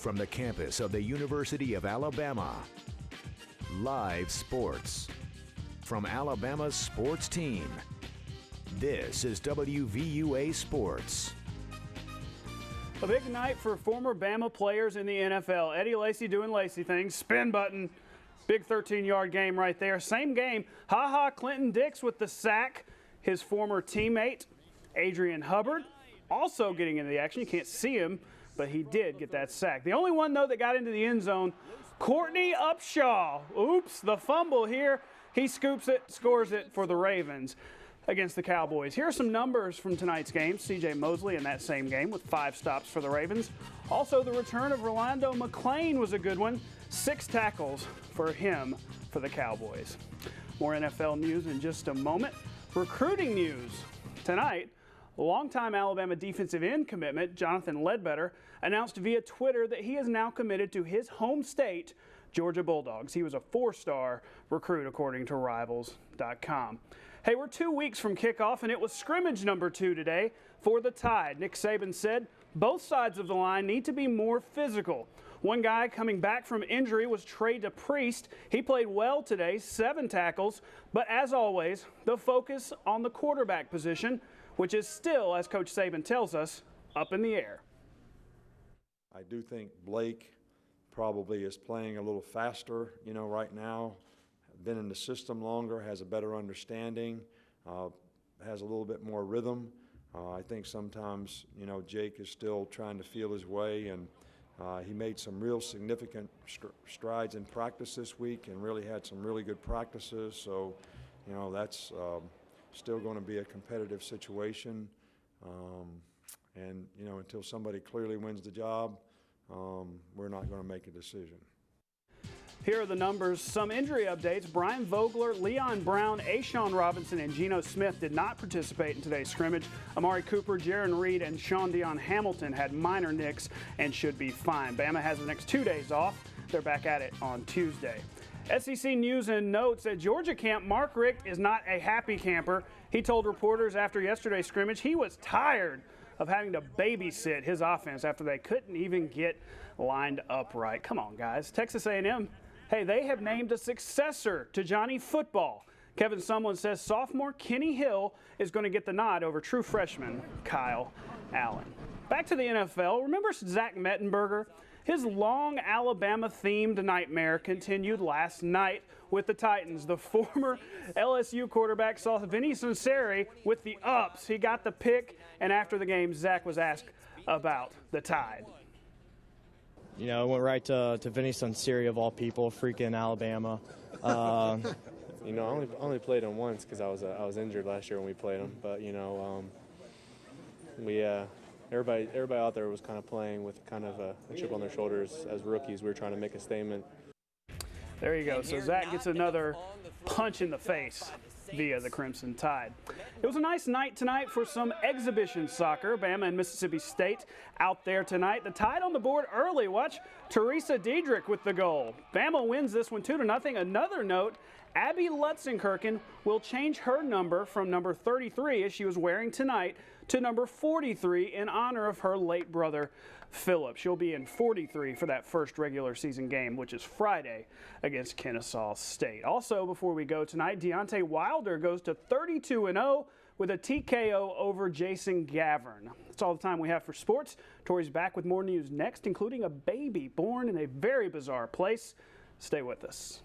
from the campus of the University of Alabama. Live sports from Alabama's sports team. This is WVUA Sports. A big night for former Bama players in the NFL. Eddie Lacy doing Lacy things. Spin button. Big 13-yard game right there. Same game. Clinton Dix with the sack. His former teammate, Adrian Hubbard, also getting into the action. You can't see him, but he did get that sack. The only one, though, that got into the end zone, Courtney Upshaw. Oops, the fumble here. He scoops it, scores it for the Ravens against the Cowboys. Here are some numbers from tonight's game. C.J. Mosley in that same game with 5 stops for the Ravens. Also, the return of Rolando McClain was a good one. 6 tackles for him for the Cowboys. More NFL news in just a moment. Recruiting news tonight. Longtime Alabama defensive end commitment Jonathan Ledbetter announced via Twitter that he is now committed to his home state, Georgia Bulldogs. He was a 4-star recruit, according to Rivals.com. Hey, we're 2 weeks from kickoff, and it was scrimmage number 2 today for the Tide. Nick Saban said both sides of the line need to be more physical. One guy coming back from injury was Trey DePriest. He played well today, 7 tackles, but as always, the focus on the quarterback position, which is still, as Coach Saban tells us, up in the air. I do think Blake probably is playing a little faster, right now. Been in the system longer, has a better understanding, has a little bit more rhythm. I think sometimes, Jake is still trying to feel his way, and he made some real significant strides in practice this week and really had some really good practices. So, that's still going to be a competitive situation. And, until somebody clearly wins the job, we're not going to make a decision. Here are the numbers. Some injury updates. Brian Vogler, Leon Brown, Ashawn Robinson, and Geno Smith did not participate in today's scrimmage. Amari Cooper, Jaron Reed, and Sean Dion Hamilton had minor nicks and should be fine. Bama has the next 2 days off. They're back at it on Tuesday. SEC News and Notes at Georgia camp, Mark Richt is not a happy camper. He told reporters after yesterday's scrimmage he was tired of having to babysit his offense after they couldn't even get lined up right. Come on, guys. Texas A&M, hey, they have named a successor to Johnny Football. Kevin Sumlin says sophomore Kenny Hill is going to get the nod over true freshman Kyle Allen. Back to the NFL. Remember Zach Mettenberger? His long Alabama-themed nightmare continued last night with the Titans. The former LSU quarterback saw Vinny Sunseri with the ups. He got the pick, and after the game, Zach was asked about the Tide. I went right to Vinny Sunseri, of all people, freaking Alabama. I only played him once because I was injured last year when we played him. But everybody out there was kind of playing with kind of a chip on their shoulders as rookies. We were trying to make a statement. There you go. So Zach gets another punch in the face via the Crimson Tide. It was a nice night tonight for some exhibition soccer. Bama and Mississippi State out there tonight. The Tide on the board early. Watch Teresa Diedrich with the goal. Bama wins this one 2-0. Another note, Abby Lutzenkirchen will change her number from number 33, as she was wearing tonight, to number 43 in honor of her late brother, Philip. She'll be in 43 for that first regular season game, which is Friday against Kennesaw State. Also, before we go tonight, Deontay Wilder goes to 32-0 with a TKO over Jason Gavern. That's all the time we have for sports. Tori's back with more news next, including a baby born in a very bizarre place. Stay with us.